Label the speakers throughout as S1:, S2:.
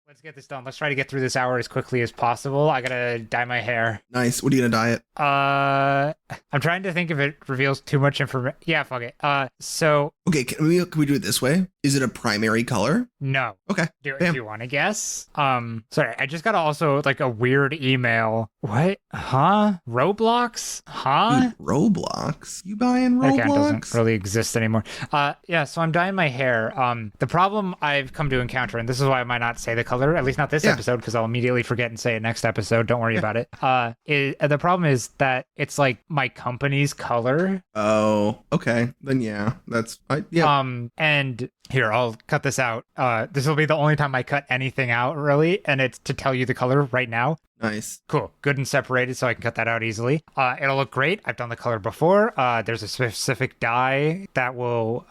S1: Let's get this done. Let's try to get through this hour as quickly as possible. I gotta dye my hair.
S2: Nice. What are you gonna dye it?
S1: I'm trying to think if it reveals too much information. Yeah, fuck it. So
S2: Okay, can we do it this way? Is it a primary color?
S1: no.
S2: Okay.
S1: Do
S2: Bam.
S1: you want to guess? Sorry, I just got also like a weird email. What? Huh? Roblox? Huh?
S2: Dude, Roblox? You buying
S1: That account doesn't
S2: Roblox?
S1: really exist anymore. Yeah, so I'm dyeing my hair. The problem I've come to encounter, and this is why I might not say the color, at least not this
S2: Yeah.
S1: episode, because I'll immediately forget and say it next episode. Don't worry about it. The problem is that it's like my company's color.
S2: Oh, okay. Then yeah, yeah.
S1: And here, I'll cut this out. This will be the only time I cut anything out, really, and it's to tell you the color right now.
S2: Nice.
S1: Cool. Good and separated, so I can cut that out easily. It'll look great. I've done the color before. There's a specific dye that will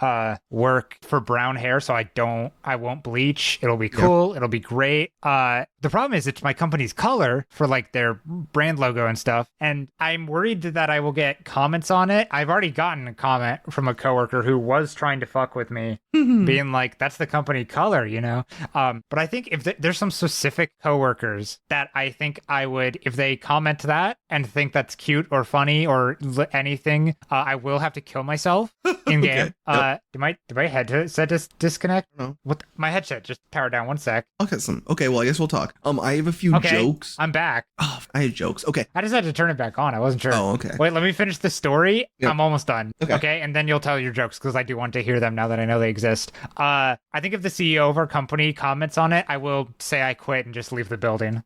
S1: work for brown hair, so I won't bleach. It'll be cool. It'll be great. The problem is it's my company's color for like their brand logo and stuff, and I'm worried that I will get comments on it. I've already gotten a comment from a coworker who was trying to fuck with me, being like, "That's the company color," you know. But I think if there's some specific coworkers that I think I would, if they comment that and think that's cute or funny or anything, I will have to kill myself in game.
S2: Okay.
S1: Did my headset just disconnect?
S2: No.
S1: What? My headset just powered down. 1 sec.
S2: I'll get some. Okay, well, I guess we'll talk. I have a few
S1: Okay,
S2: jokes.
S1: I'm back.
S2: Oh, I had jokes. Okay.
S1: I just had to turn it back on. I wasn't sure.
S2: Oh, okay.
S1: Wait, let me finish the story.
S2: Yeah.
S1: I'm almost done.
S2: Okay.
S1: And then you'll tell your jokes because I do want to hear them now that I know they exist. I think if the CEO of our company comments on it, I will say I quit and just leave the building.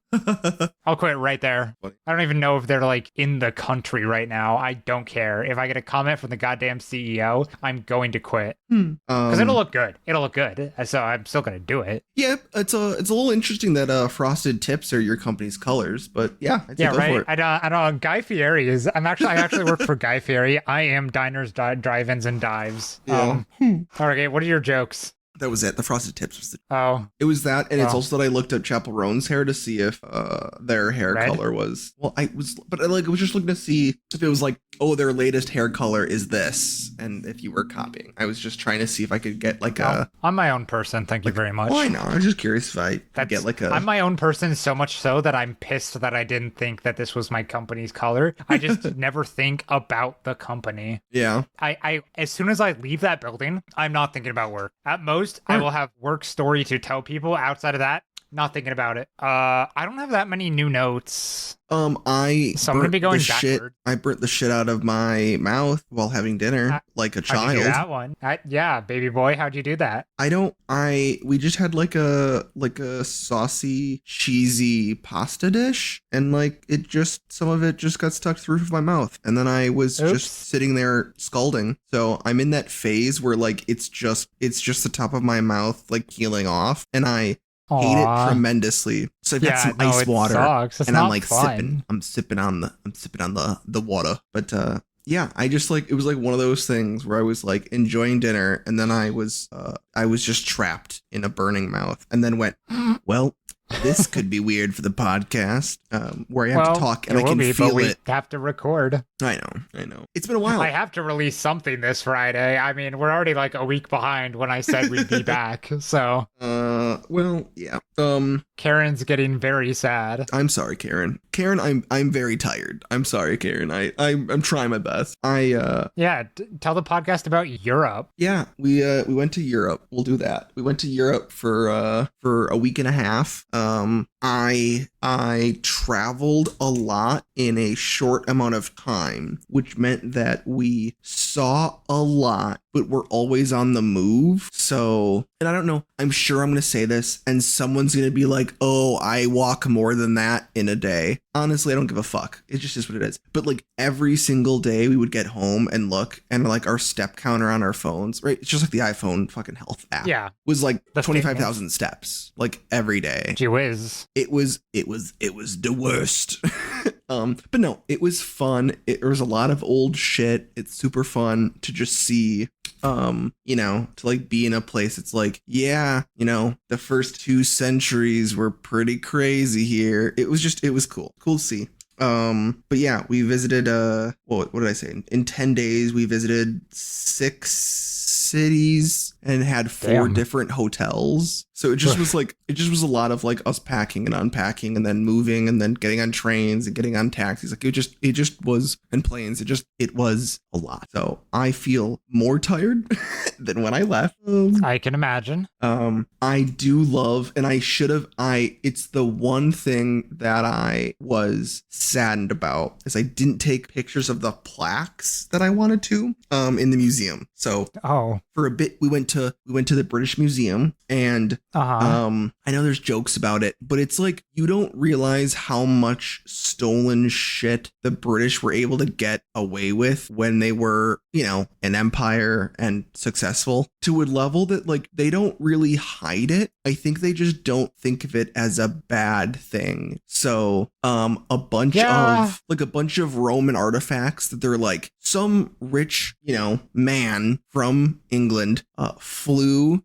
S1: I'll quit right there.
S2: Funny.
S1: I don't even know if they're like in the country right now. I don't care. If I get a comment from the goddamn CEO, I'm going to quit. Because it'll look good. It'll look good. So I'm still going to do it.
S2: Yeah, it's a little interesting that frosted tips are your company's colors, but yeah, I'd say
S1: Yeah,
S2: go
S1: right.
S2: for it.
S1: I don't. Guy Fieri is. I actually work for Guy Fieri. I am diners, drive-ins, and dives.
S2: Yeah.
S1: Okay. What are your jokes?
S2: That was it. The frosted tips was
S1: Oh,
S2: it was that, and it's
S1: Oh.
S2: also that I looked at Chapel Roan's hair to see if their hair
S1: Red?
S2: color was I was just looking to see if it was like, oh, their latest hair color is this, and if you were copying. I was just trying to see if I could get like a.
S1: I'm my own person. Thank you very much.
S2: Well, I know. I was just curious if I could get like a.
S1: I'm my own person so much so that I'm pissed that I didn't think that this was my company's color. I just never think about the company.
S2: Yeah.
S1: I as soon as I leave that building, I'm not thinking about work. At most, I will have work story to tell people. Outside of that, not thinking about it. I don't have that many new notes.
S2: I
S1: So I'm gonna be going
S2: shit.
S1: backward.
S2: I burnt the shit out of my mouth while having dinner, like a
S1: How'd you do
S2: child.
S1: that one? Yeah, baby boy, how'd you do that?
S2: We just had like a saucy, cheesy pasta dish, and like some of it just got stuck to the roof of my mouth, and then I was
S1: Oops.
S2: just sitting there scalding. So I'm in that phase where like it's just the top of my mouth like healing off, and I hate it
S1: Aw.
S2: tremendously. So I've got some
S1: no,
S2: ice
S1: it
S2: water,
S1: sucks. It's
S2: and I'm
S1: not
S2: like
S1: fun.
S2: sipping on the water. But yeah, I just like, it was like one of those things where I was like enjoying dinner, and then I was just trapped in a burning mouth, and then went, well, this could be weird for the podcast, where I have to talk and I can feel
S1: we
S2: it.
S1: have to record.
S2: I know. It's been a while.
S1: I have to release something this Friday. I mean, we're already like a week behind when I said we'd be back. So
S2: well, yeah.
S1: Karen's getting very sad.
S2: I'm sorry, Karen. Karen, I'm very tired. I'm sorry, Karen. I'm trying my best.
S1: Yeah, tell the podcast about Europe.
S2: Yeah, we went to Europe. We'll do that. We went to Europe for a week and a half. I traveled a lot in a short amount of time, which meant that we saw a lot, but we're always on the move. So, and I don't know, I'm sure I'm going to say this and someone's going to be like, oh, I walk more than that in a day. Honestly, I don't give a fuck. It just is what it is. But like every single day we would get home and look, and like our step counter on our phones, right? It's just like the iPhone fucking health app.
S1: Yeah.
S2: Was like
S1: The
S2: 25,000 steps, like every day.
S1: Gee whiz.
S2: It was the worst. But no, it was fun. There was a lot of old shit. It's super fun to just see, to like be in a place. It's like, yeah, the first 2 centuries were pretty crazy here. It was cool to see. But yeah, we visited, what did I say? In 10 days, we visited 6 cities and had 4
S1: Damn.
S2: different hotels. So it just was like, it just was a lot of like us packing and unpacking and then moving and then getting on trains and getting on taxis. Like it just was, and planes. It was a lot. So I feel more tired than when I left.
S1: I can imagine.
S2: I do love, and it's the one thing that I was saddened about is I didn't take pictures of the plaques that I wanted to, in the museum. So for a bit, we went to the British Museum, and I know there's jokes about it, but it's like you don't realize how much stolen shit the British were able to get away with when they were, an empire and successful, to a level that like they don't really hide it. I think they just don't think of it as a bad thing. So a bunch of Roman artifacts that they're like some rich, man from England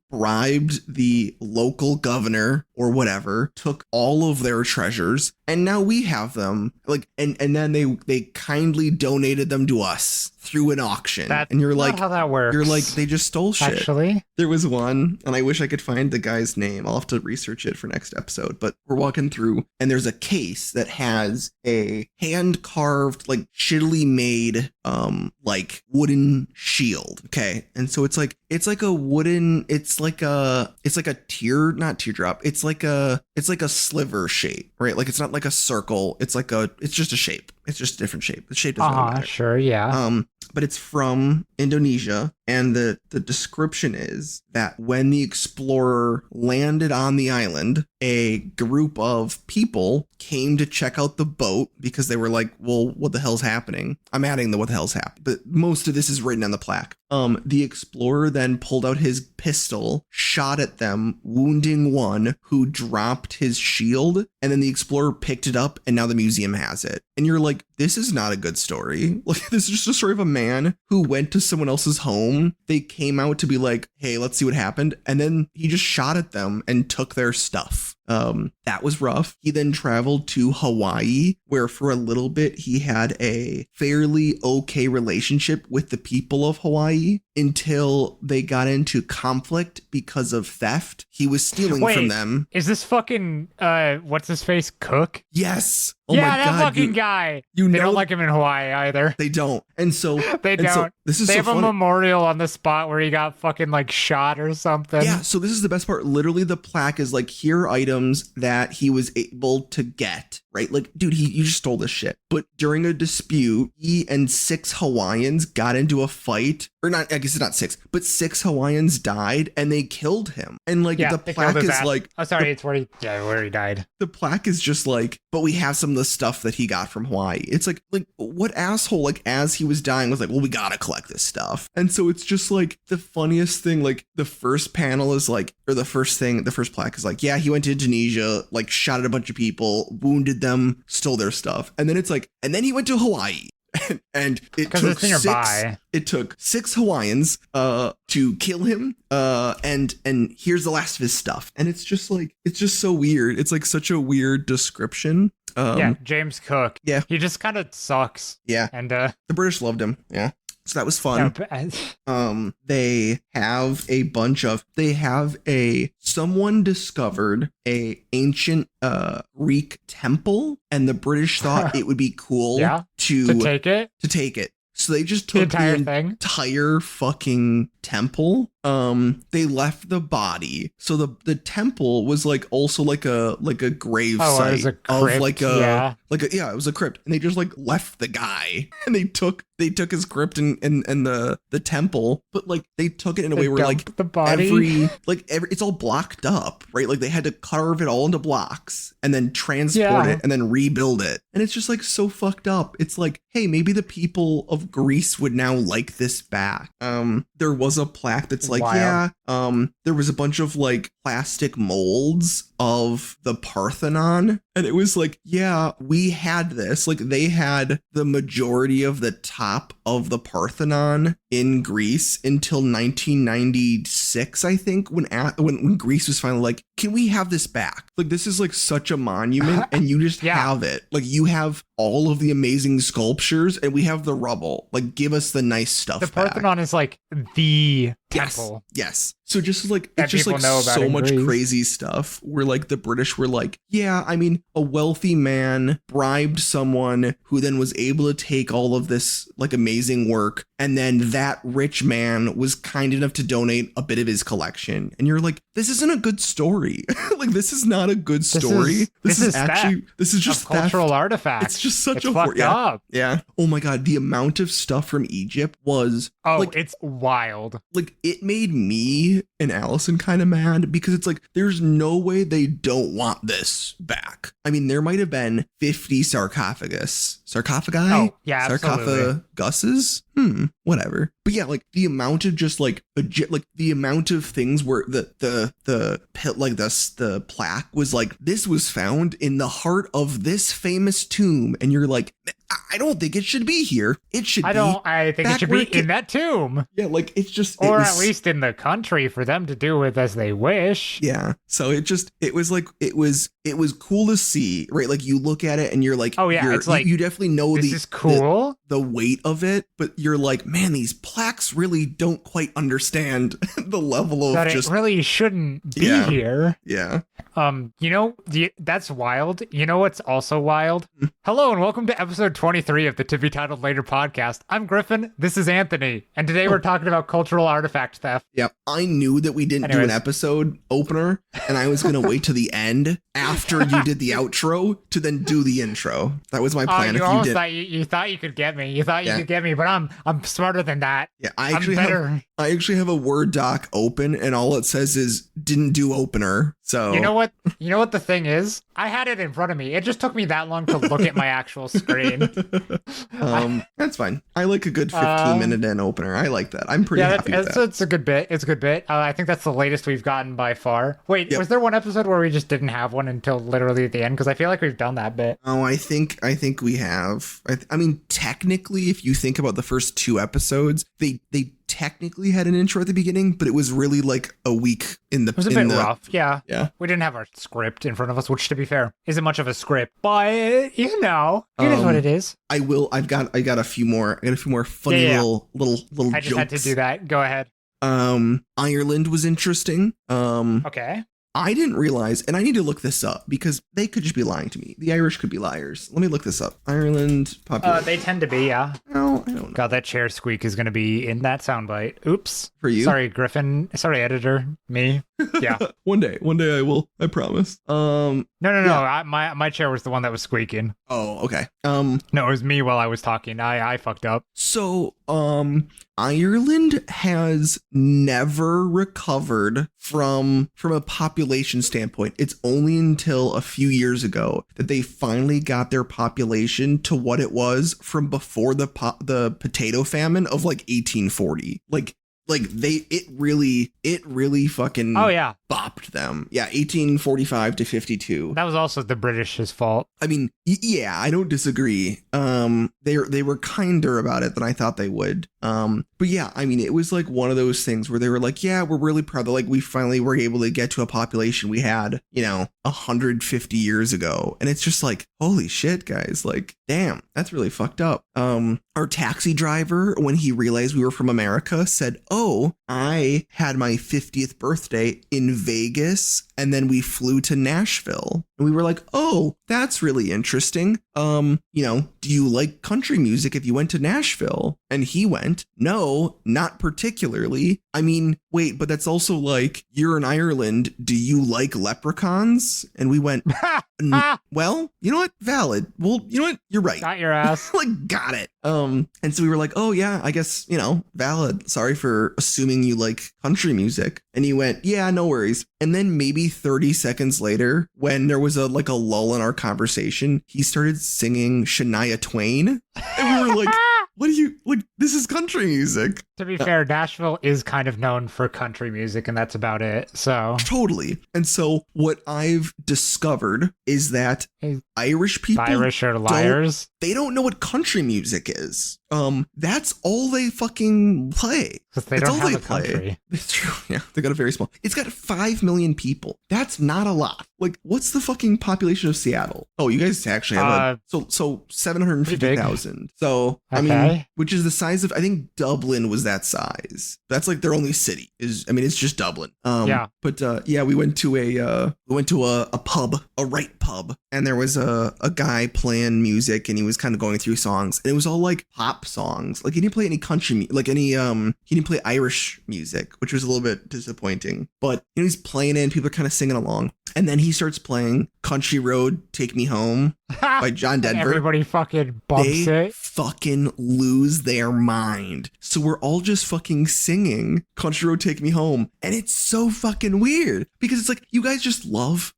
S2: bribed the local governor or whatever, took all of their treasures, and now we have them. Like, and then they kindly donated them to us through an auction. And you're like,
S1: how that works.
S2: You're like, they just stole shit.
S1: Actually,
S2: there was one, and I wish I could find the guy's name. I'll have to research it for next episode. But we're walking through, and there's a case that has a hand carved, like shittily made, like wooden shield. Okay, and so it's like a wooden. It's like a not teardrop. It's like a sliver shape, right? Like it's not like a circle. It's just a shape. It's just a different shape. The shape doesn't matter.
S1: Sure, yeah.
S2: But it's from Indonesia, and the description is that when the explorer landed on the island, a group of people came to check out the boat because they were like, well, what the hell's happening? I'm adding the what the hell's happening, but most of this is written on the plaque. The explorer then pulled out his pistol, shot at them, wounding one who dropped his shield, and then the explorer picked it up, and now the museum has it. And you're like, this is not a good story. Like, this is just a story of a man who went to someone else's home. They came out to be like, hey, let's see what happened. And then he just shot at them and took their stuff. That was rough. He then traveled to Hawaii, where for a little bit he had a fairly okay relationship with the people of Hawaii until they got into conflict because of theft. He was stealing from them.
S1: Is this fucking what's his face, Cook?
S2: Yes.
S1: Oh yeah, my God, that fucking guy. They don't like him in Hawaii either.
S2: They don't. And so
S1: they don't. So,
S2: this is
S1: they
S2: so
S1: have
S2: funny.
S1: a memorial on the spot where he got fucking like shot or something.
S2: Yeah, so this is the best part. Literally the plaque is like, here are items that he was able to get, right? Like, dude, you just stole this shit. But during a dispute, he and 6 Hawaiians got into a fight. Or not, I guess it's not 6, but 6 Hawaiians died and they killed him. And like the plaque is like,
S1: oh sorry, it's where he died.
S2: The plaque is just like, but we have some of the stuff that he got from Hawaii. It's like what asshole, like as he was dying was like, well, we gotta collect this stuff. And so it's just like the funniest thing, like the first panel is like, or the first plaque is like, yeah, he went to Indonesia, like shot at a bunch of people, wounded them, stole their stuff. And then it's like, and then he went to Hawaii. And it took 6 Hawaiians to kill him, and here's the last of his stuff. And it's just like, it's just so weird. It's like such a weird description.
S1: James Cook. Yeah, he just kind of sucks.
S2: Yeah,
S1: and
S2: the British loved him. Yeah. So that was fun. They have someone discovered a ancient Greek temple, and the British thought it would be cool to take it. So they just took the entire fucking temple. They left the body. So the temple was like also like a grave site. It was a crypt, it was a crypt. And they just like left the guy, and they took his crypt and the temple, but like they took it in a way where like
S1: the body
S2: it's all blocked up, right? Like they had to carve it all into blocks and then transport it and then rebuild it. And it's just like so fucked up. It's like, hey, maybe the people of Greece would now like this back. There was a plaque that's like, there was a bunch of like plastic molds of the Parthenon, and it was like, yeah, we had this. Like they had the majority of the top of the Parthenon in Greece until 1996, I think, when Greece was finally like, can we have this back? Like this is like such a monument, and you just have it. Like you have all of the amazing sculptures, and we have the rubble. Like give us the nice stuff.
S1: The Parthenon is like the temple.
S2: Yes. So just like,
S1: That
S2: it's just
S1: people
S2: like
S1: know about
S2: so
S1: in
S2: much
S1: Greece.
S2: crazy stuff where like the British were like, yeah, I mean, a wealthy man bribed someone who then was able to take all of this like amazing work. And then that rich man was kind enough to donate a bit of his collection. And you're like, this isn't a good story. Like, this is not a good story. This is just
S1: of cultural
S2: theft.
S1: artifacts.
S2: It's just such
S1: it's fucked up.
S2: Yeah. Oh my God. The amount of stuff from Egypt was
S1: It's wild.
S2: like, it made me and Allison kind of mad because it's like, there's no way they don't want this back. I mean, there might have been 50 sarcophagi?
S1: Oh, yeah, absolutely.
S2: Sarcophaguses? Whatever. But yeah, like the amount of just like the amount of things where the pit, like the plaque was like, this was found in the heart of this famous tomb. And you're like, I don't think it should be here. It should
S1: I think it should be in that tomb.
S2: Yeah, like it's just
S1: or at least in the country for them to do with as they wish.
S2: Yeah. So it was cool to see, right? Like you look at it and you're like,
S1: oh yeah, it's like
S2: you definitely know
S1: this is cool.
S2: The weight of it, but you're like, man, these plaques really don't quite understand the level of
S1: that
S2: just
S1: it really shouldn't be here.
S2: Yeah.
S1: That's wild. You know what's also wild? Hello and welcome to episode 23 of the To Be Titled Later podcast. I'm Griffin. This is Anthony. And today we're talking about cultural artifact theft.
S2: Yep. I knew that we didn't do an episode opener, and I was going to wait to the end after you did the outro to then do the intro. That was my plan.
S1: You thought you could get me. You thought you could get me, but I'm smarter than that.
S2: Yeah, I actually have a Word doc open, and all it says is didn't do opener. So
S1: you know what the thing is? I had it in front of me. It just took me that long to look at my actual screen.
S2: That's fine. I like a good 15-minute end opener. I like that. I'm pretty happy with that.
S1: It's a good bit. It's a good bit. I think that's the latest we've gotten by far. Wait, was there one episode where we just didn't have one until literally at the end? Because I feel like we've done that bit.
S2: Oh, I think we have. I mean, technically, if you think about the first two episodes, they technically had an intro at the beginning, but it was really like a week in the.
S1: It was a bit rough. Yeah.
S2: We
S1: didn't have our script in front of us, which, to be fair, isn't much of a script, but it is what it is.
S2: I've got a few more funny little jokes.
S1: I just had to do that. Go ahead.
S2: Ireland was interesting.
S1: Okay.
S2: I didn't realize, and I need to look this up because they could just be lying to me. The Irish could be liars. Let me look this up. Ireland population.
S1: They tend to be, yeah.
S2: No, I don't know.
S1: God, that chair squeak is going to be in that soundbite. Oops.
S2: For you?
S1: Sorry, Griffin. Sorry, editor. Me. Yeah.
S2: One day I will. I promise.
S1: No. Yeah. My chair was the one that was squeaking.
S2: Oh, okay.
S1: No, it was me while I was talking. I fucked up.
S2: So, Ireland has never recovered from a population standpoint. It's only until a few years ago that they finally got their population to what it was from before the potato famine of like 1840. It really fucking bopped them. Yeah, 1845 to 52.
S1: That was also the British's fault.
S2: I mean, yeah, I don't disagree. They were kinder about it than I thought they would. But yeah, I mean, it was like one of those things where they were like, yeah, we're really proud that like we finally were able to get to a population we had, 150 years ago. And it's just like, holy shit, guys, like, damn, that's really fucked up. Our taxi driver, when he realized we were from America, said, oh, I had my 50th birthday in Vegas and then we flew to Nashville. And we were like, oh, that's really interesting. Do you like country music if you went to Nashville? And he went, no, not particularly. I mean, wait, but that's also like, you're in Ireland. Do you like leprechauns? And we went, well, you know what? Valid. Well, you know what? You're right.
S1: Got your ass.
S2: Like, got it. And so we were like, oh yeah, I guess, valid. Sorry for assuming you like country music. And he went, yeah, no worries. And then maybe 30 seconds later, when there was a lull in our conversation, he started singing Shania Twain. And we were like, what do you like? This is country music.
S1: To be fair, Nashville is kind of known for country music, and that's about it. So
S2: totally. And so what I've discovered is that Irish people,
S1: Irish are liars.
S2: They don't know what country music is. That's all they fucking play.
S1: Because they don't have a country.
S2: It's true. Yeah, they got a very small. It's got 5 million people. That's not a lot. Like, what's the fucking population of Seattle? Oh, you guys actually have so 750,000. So I mean, which is the size of, I think Dublin was that size. That's like their only city it's just Dublin. But we went to a pub, a right pub, and there was a guy playing music, and he was kind of going through songs, and it was all like pop songs. Like he didn't play any country, he didn't play Irish music, which was a little bit disappointing. But he's playing it, and people are kind of singing along. And then he starts playing Country Road, Take Me Home by John Denver.
S1: Everybody fucking bumps
S2: they
S1: it.
S2: Fucking lose their mind. So we're all just fucking singing Country Road, Take Me Home. And it's so fucking weird because it's like, you guys just love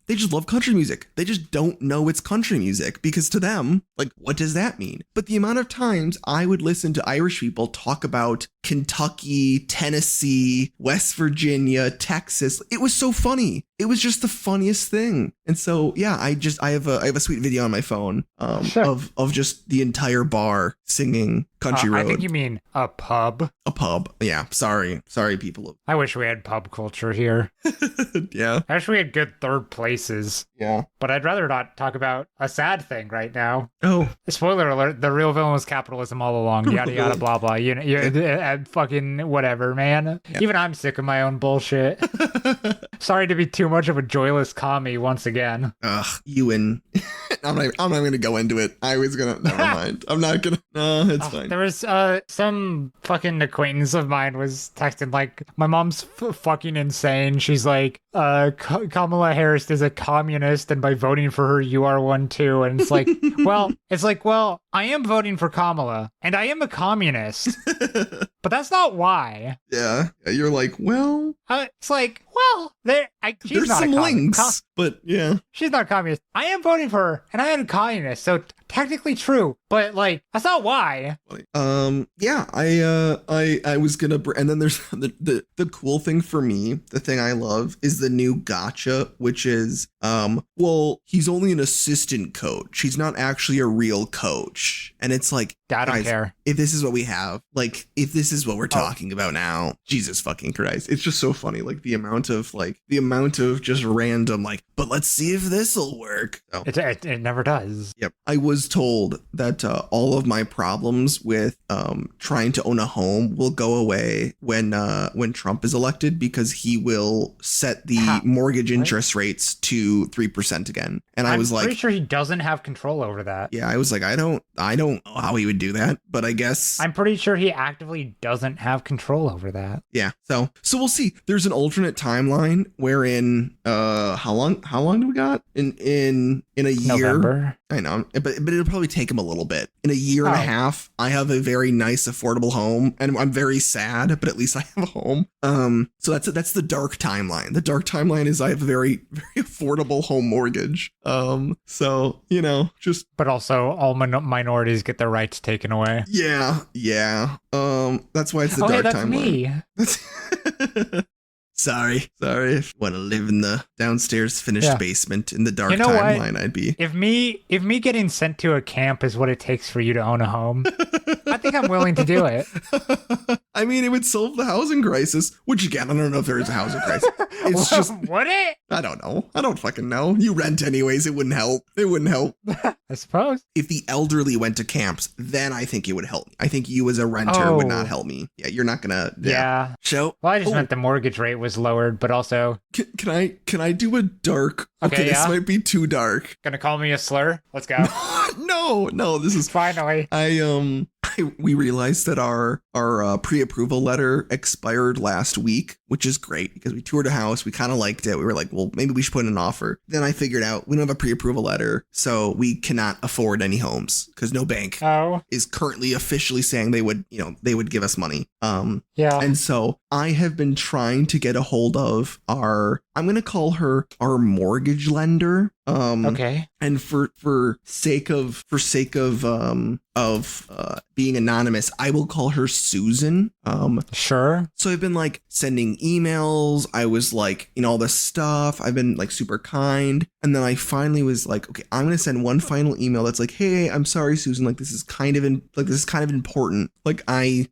S2: country music. They just don't know it's country music because to them, like, what does that mean? But the amount of times I would listen to Irish people talk about Kentucky, Tennessee, West Virginia, Texas, it was so funny. It was just the funniest thing. And so, yeah, I have a sweet video on my phone of just the entire bar singing Country Road.
S1: I think you mean a pub.
S2: A pub. Yeah. Sorry, people.
S1: I wish we had pub culture here.
S2: Yeah.
S1: I wish we had good third places.
S2: Yeah.
S1: But I'd rather not talk about a sad thing right now.
S2: Oh.
S1: Spoiler alert, the real villain was capitalism all along. Yada, yada, blah, blah. Fucking whatever, man. Yeah. Even I'm sick of my own bullshit. Sorry to be too much of a joyless commie once again.
S2: Ugh, you and... I'm not going to go into it. I was going to... Never mind. I'm not going to... No, it's fine.
S1: There was some fucking acquaintance of mine was texting like, my mom's fucking insane. She's like, Kamala Harris is a communist, and by voting for her, you are one too. And it's like, well, I am voting for Kamala, and I am a communist, but that's not why.
S2: Yeah, you're like, well...
S1: it's like, well, she's not
S2: some
S1: a
S2: links, but yeah.
S1: She's not a communist. I am voting for her, and I am a communist, so technically true, but like, that's not why.
S2: Yeah, I was gonna, and then there's the cool thing for me, the thing I love is the new gotcha, which is, well, he's only an assistant coach. He's not actually a real coach. And it's like,
S1: I don't care.
S2: If this is what we have, like, if this is what we're talking about now, Jesus fucking Christ. It's just so funny. Like the amount of just random, like, but let's see if this'll work. So,
S1: it never does.
S2: Yep. I was told that all of my problems with trying to own a home will go away when Trump is elected, because he will set the mortgage interest rates to 3% again. And I was like, I'm
S1: pretty sure he doesn't have control over that.
S2: Yeah, I was like, I don't know how he would do that, but I guess
S1: I'm pretty sure he actively doesn't have control over that.
S2: Yeah. So we'll see. There's an alternate timeline wherein how long do we got? In a year.
S1: November.
S2: I know, but it'll probably take him a little bit. In a year and a half, I have a very nice, affordable home, and I'm very sad, but at least I have a home. So that's the dark timeline. The dark timeline is I have a very, very affordable home mortgage. So just. But
S1: also, all minorities get their rights taken away.
S2: Yeah. That's why it's the dark timeline.
S1: That's
S2: me. Sorry. Want to live in the downstairs finished basement in the dark timeline, I'd be.
S1: If me getting sent to a camp is what it takes for you to own a home, I think I'm willing to do it.
S2: I mean, it would solve the housing crisis, which again, I don't know if there is a housing crisis. It's just...
S1: Would it?
S2: I don't know. I don't fucking know. You rent anyways. It wouldn't help.
S1: I suppose.
S2: If the elderly went to camps, then I think it would help me. I think you as a renter would not help me. Yeah, you're not gonna...
S1: Yeah.
S2: So...
S1: Well, I just meant the mortgage rate was lowered, but also...
S2: Can I do a dark... Okay, this might be too dark.
S1: Gonna call me a slur? Let's go.
S2: No, this is...
S1: Finally.
S2: We realized that our pre-approval letter expired last week, which is great because we toured a house. We kind of liked it. We were like, well, maybe we should put in an offer. Then I figured out we don't have a pre-approval letter, so we cannot afford any homes because no bank is currently officially saying they would give us money.
S1: Yeah.
S2: And so I have been trying to get a hold of I'm going to call her our mortgage lender.
S1: Okay.
S2: And for sake of being anonymous, I will call her Susan.
S1: Sure.
S2: So I've been like sending emails. I was like, all this stuff. I've been like super kind. And then I finally was like, okay, I'm going to send one final email that's like, hey, I'm sorry, Susan. Like, this is kind of important. Like, I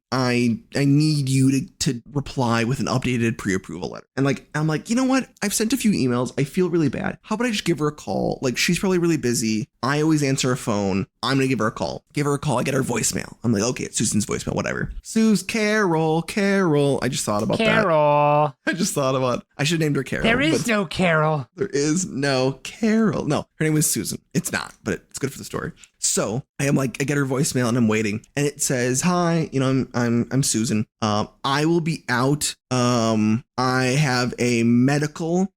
S2: need you to reply with an updated pre-approval letter. And like, I'm like, you know what? I've sent a few emails. I feel really bad. How about I just give her a call? Like, she's probably really busy. I always answer a phone. I'm going to give her a call. I get her voicemail. I'm like, okay, it's Susan's voicemail, whatever. Carol. I just thought about
S1: Carol.
S2: that. I should have named her Carol.
S1: There is no Carol.
S2: There is no Carol. No, her name is Susan. It's not, but it's good for the story. So I get her voicemail and I'm waiting, and it says, "Hi, I'm Susan. I will be out. I have a medical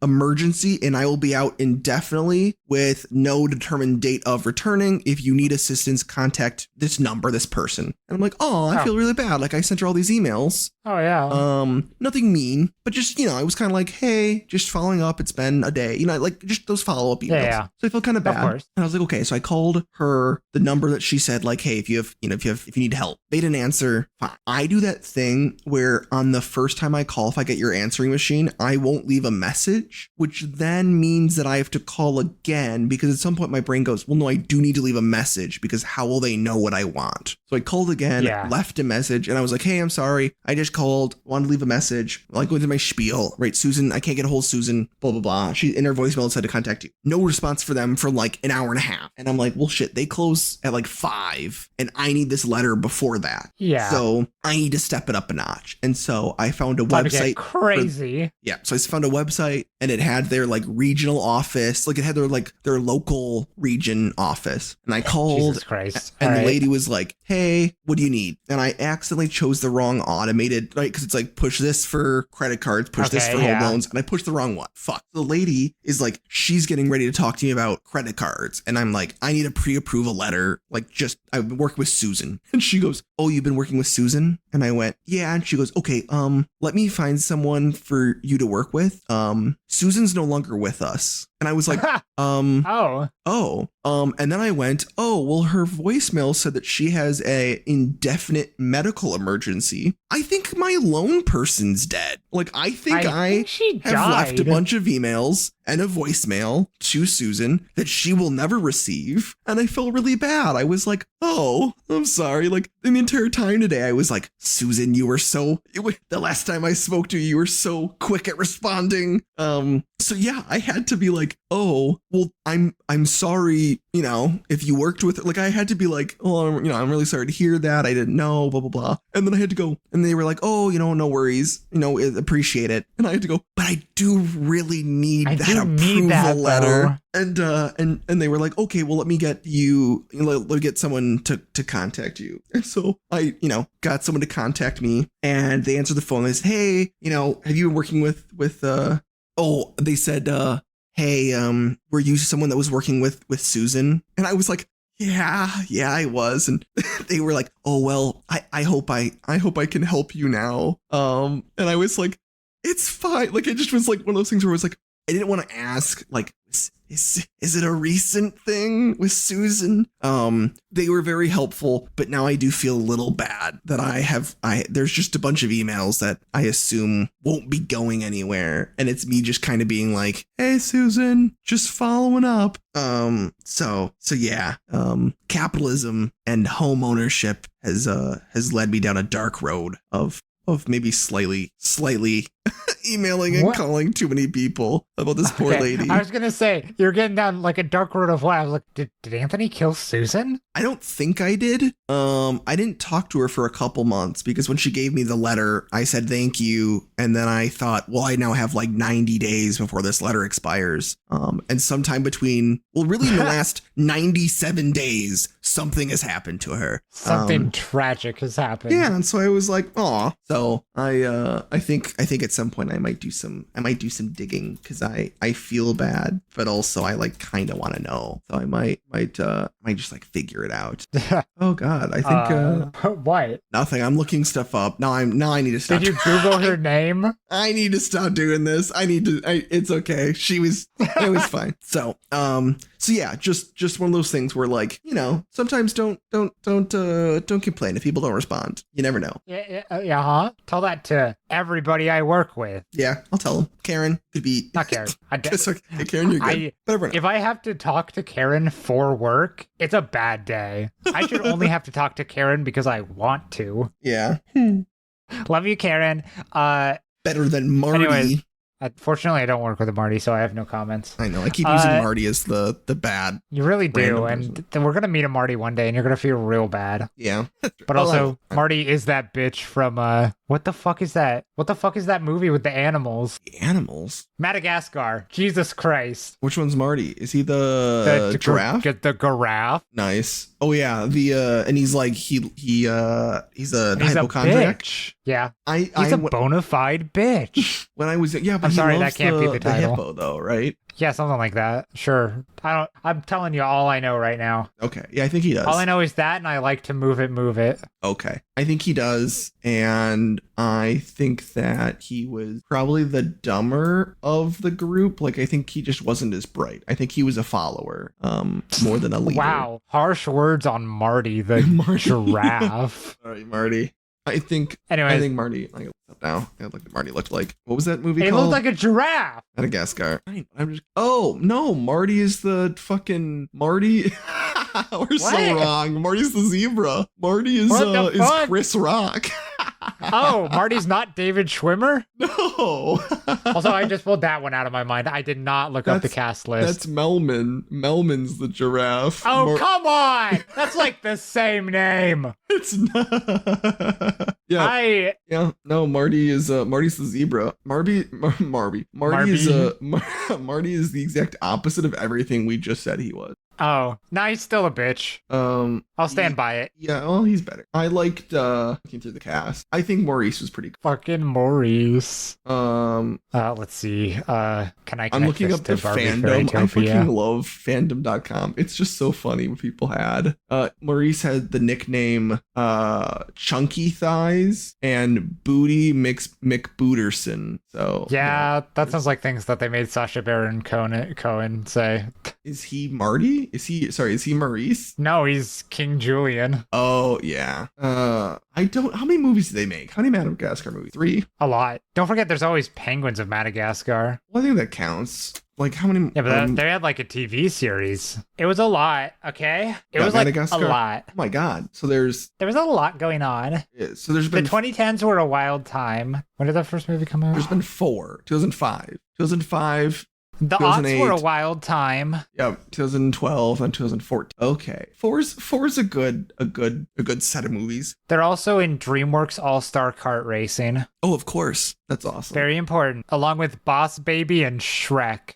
S2: emergency, and I will be out indefinitely with no determined date of returning. If you need assistance, contact this number, this person." And I'm like, "Oh, I feel really bad. Like, I sent her all these emails.
S1: Oh yeah.
S2: Nothing mean, but just I was kind of like, hey, just following up. It's been a day. Like just those follow up emails.
S1: Yeah.
S2: So I felt kind of bad.
S1: Of course.
S2: And I was like, okay. So I called her the number that she said, like, hey, if you need help. They didn't answer. Fine. I do that thing where on the first time I call, if I get your answering machine, I won't leave a message, which then means that I have to call again, because at some point my brain goes, well, no, I do need to leave a message, because how will they know what I want? So I called again, left a message, and I was like, hey, I'm sorry. I just called, wanted to leave a message, like went to my spiel, right? Susan, I can't get a hold of Susan, blah, blah, blah. She, in her voicemail, said to contact you. No response for them for like an hour and a half. And I'm like, well, shit, they close at like 5 and I need this letter before that.
S1: Yeah.
S2: So I need to step it up a notch. And so I found a
S1: About to
S2: website.
S1: get crazy.
S2: So I found a website, and it had their like regional office, like it had their local region office. And I called,
S1: Jesus Christ.
S2: and the lady was like, hey, what do you need? And I accidentally chose the wrong automated, right? Because it's like, push this for credit cards, push this for home loans. And I pushed the wrong one. Fuck. The lady is like, she's getting ready to talk to me about credit cards. And I'm like, I need a pre-approval letter. Like, I've been working with Susan. And she goes, oh, you've been working with Susan? And I went, yeah. And she goes, okay, let me find someone for you to work with. Susan's no longer with us. And I was like, and then I went, oh, well, her voicemail said that she has a indefinite medical emergency. I think my loan person's dead. Like, I think
S1: she
S2: have
S1: died.
S2: left a bunch of emails and a voicemail to Susan that she will never receive. And I felt really bad. I was like, oh, I'm sorry. Like, the entire time today, I was like, Susan, the last time I spoke to you, you were so quick at responding. So yeah, I had to be like, oh, well, I'm sorry, if you worked with it. Like, I had to be like, oh, I'm really sorry to hear that. I didn't know, blah, blah, blah. And then I had to go, and they were like, oh, no worries, appreciate it. And I had to go, but I do really need that approval letter. And they were like, okay, well, let me get someone to contact you. And so I, got someone to contact me, and they answered the phone. They said, hey, have you been working with they said, hey, were you someone that was working with Susan? And I was like, yeah, I was. And they were like, oh, well, I hope I can help you now. And I was like, it's fine. Like, it just was like one of those things where I was like, I didn't want to ask, like, is it a recent thing with Susan? They were very helpful, but now I do feel a little bad that there's just a bunch of emails that I assume won't be going anywhere. And it's me just kind of being like, hey, Susan, just following up. So yeah, capitalism and home ownership has led me down a dark road of maybe slightly emailing and calling too many people about this poor lady.
S1: I was gonna say, you're getting down like a dark road of what? I was like, did Anthony kill Susan?
S2: I don't think I did. I didn't talk to her for a couple months, because when she gave me the letter, I said thank you, and then I thought, well, I now have like 90 days before this letter expires. And sometime between, well, really in the last 97 days, something has happened to her.
S1: Something tragic has happened.
S2: Yeah, and so I was like, aw. So I think at some point I might do some digging, because I feel bad, but also I like kind of want to know. So I might just like figure it out. Oh God, I think
S1: what?
S2: Nothing. I'm looking stuff up. Now I need to stop.
S1: Did you Google her name?
S2: I need to stop doing this. It's okay. It was fine. So yeah, just one of those things where, like, sometimes don't complain if people don't respond. You never know.
S1: Yeah. Tell that to everybody I work with.
S2: Yeah, I'll tell them. Karen could be
S1: not Karen.
S2: It's okay. Karen, you're good. good. But everyone,
S1: If I have to talk to Karen for work, it's a bad day. I should only have to talk to Karen because I want to.
S2: yeah.
S1: Love you, Karen.
S2: Better than Marty.
S1: Anyways, fortunately, I don't work with a Marty, so I have no comments.
S2: I know. I keep using Marty as the bad.
S1: You really do,
S2: Random
S1: and we're gonna meet a Marty one day, and you're gonna feel real bad.
S2: Yeah.
S1: But also, Marty is that bitch from what the fuck is that? What the fuck is that movie with the animals?
S2: The animals?
S1: Madagascar. Jesus Christ.
S2: Which one's Marty? Is he the giraffe?
S1: The giraffe.
S2: Nice. Oh yeah, and he's like he's a hypochondriac.
S1: Bitch. Yeah.
S2: He's
S1: a bona fide bitch.
S2: When I was but
S1: I'm
S2: he
S1: sorry,
S2: loves
S1: that can't be the title.
S2: hippo though, right?
S1: Yeah, something like that. Sure. I'm telling you all I know right now.
S2: Okay. Yeah, I think he does.
S1: All I know is that, and I like to move it.
S2: Okay. I think he does, and I think that he was probably the dumber of the group. Like, I think he just wasn't as bright. I think he was a follower, more than a leader.
S1: Wow. Harsh words on Marty, the giraffe.
S2: All right, Marty. I think Marty. I looked up now. I looked what Marty looked like. What was that movie called?
S1: He looked like a giraffe.
S2: Madagascar. Oh no, Marty is the fucking Marty. We're so wrong. Marty's the zebra. Marty is Chris Rock.
S1: Oh, Marty's not David Schwimmer?
S2: No.
S1: Also, I just pulled that one out of my mind. I did not look up the cast list.
S2: That's Melman. Melman's the giraffe.
S1: Oh, come on! That's like the same name.
S2: It's not. Yeah. No, Marty is Marty's the zebra. Marty is Marty is the exact opposite of everything we just said he was.
S1: Oh, nah, he's still a bitch. I'll stand by it.
S2: Yeah, well, he's better. I liked looking through the cast. I think Maurice was pretty cool.
S1: Fucking Maurice. Let's see. Can I connect
S2: I'm looking up the fandom. I fucking love fandom.com. It's just so funny what people had. Maurice had the nickname Chunky Thighs and Booty McBooterson. So
S1: yeah, that sounds like things that they made Sacha Baron Cohen say.
S2: Is he Marty? Is he Maurice?
S1: No, he's King Julian.
S2: Oh, yeah. How many movies did they make? How many Madagascar movies? 3?
S1: A lot. Don't forget there's always Penguins of Madagascar.
S2: Well, I think that counts. Like, how many?
S1: Yeah, but they had like a TV series. It was a lot, okay? It was
S2: Madagascar?
S1: Like a lot.
S2: Oh my God. So there was
S1: a lot going on.
S2: Yeah, so there's been...
S1: The 2010s were a wild time. When did that first movie come out?
S2: There's been 4. 2005. 2005.
S1: The aughts were a wild time.
S2: Yeah, 2012 and 2014. Okay, four's a good set of movies.
S1: They're also in DreamWorks All-Star Kart Racing.
S2: Oh, of course, that's awesome.
S1: Very important, along with Boss Baby and Shrek.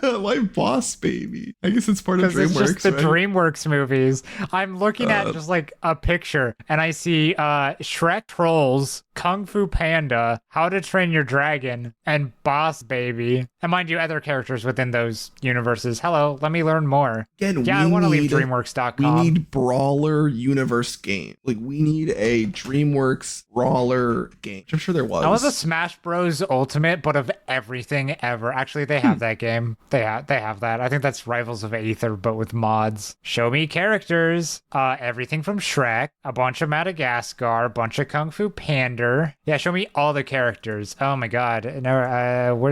S2: Why Boss Baby? I guess it's part of DreamWorks.
S1: It's just the
S2: right?
S1: DreamWorks movies. I'm looking at just like a picture, and I see Shrek, Trolls, Kung Fu Panda, How to Train Your Dragon, and Boss Baby. And mind you, other characters within those universes. Hello, let me learn more.
S2: Again,
S1: I want to leave DreamWorks.com.
S2: We need Brawler universe game. Like, we need a DreamWorks Brawler game. I'm sure there was.
S1: I was a Smash Bros. Ultimate, but of everything ever. Actually, they have that game. They have that. I think that's Rivals of Aether, but with mods. Show me characters. Everything from Shrek, a bunch of Madagascar, a bunch of Kung Fu Panda. Yeah, show me all the characters. Oh my God. No,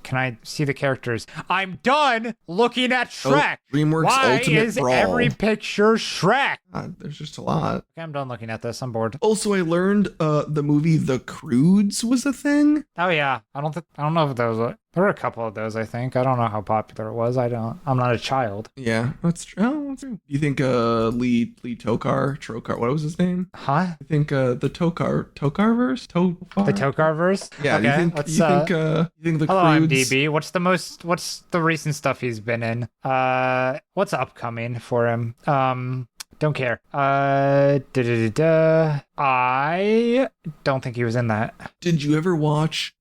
S1: can I see the characters? I'm done looking at Shrek.
S2: DreamWorks
S1: Why
S2: Ultimate
S1: is
S2: Brawl.
S1: every picture Shrek?
S2: There's just a lot.
S1: Okay, I'm done looking at this. I'm bored.
S2: Also, I learned the movie The Croods was a thing.
S1: Oh yeah, I don't know if those. There were a couple of those, I think. I don't know how popular it was. I'm not a child.
S2: Yeah, that's true. Oh, that's true. Do you think Lee Trokar, what was his name?
S1: Huh?
S2: I think the Tokarverse?
S1: The Tokarverse?
S2: Yeah,
S1: okay,
S2: you think the
S1: hello,
S2: Croods...
S1: IMDb. What's the recent stuff he's been in? What's upcoming for him? Don't care. I don't think he was in that.
S2: Did you ever watch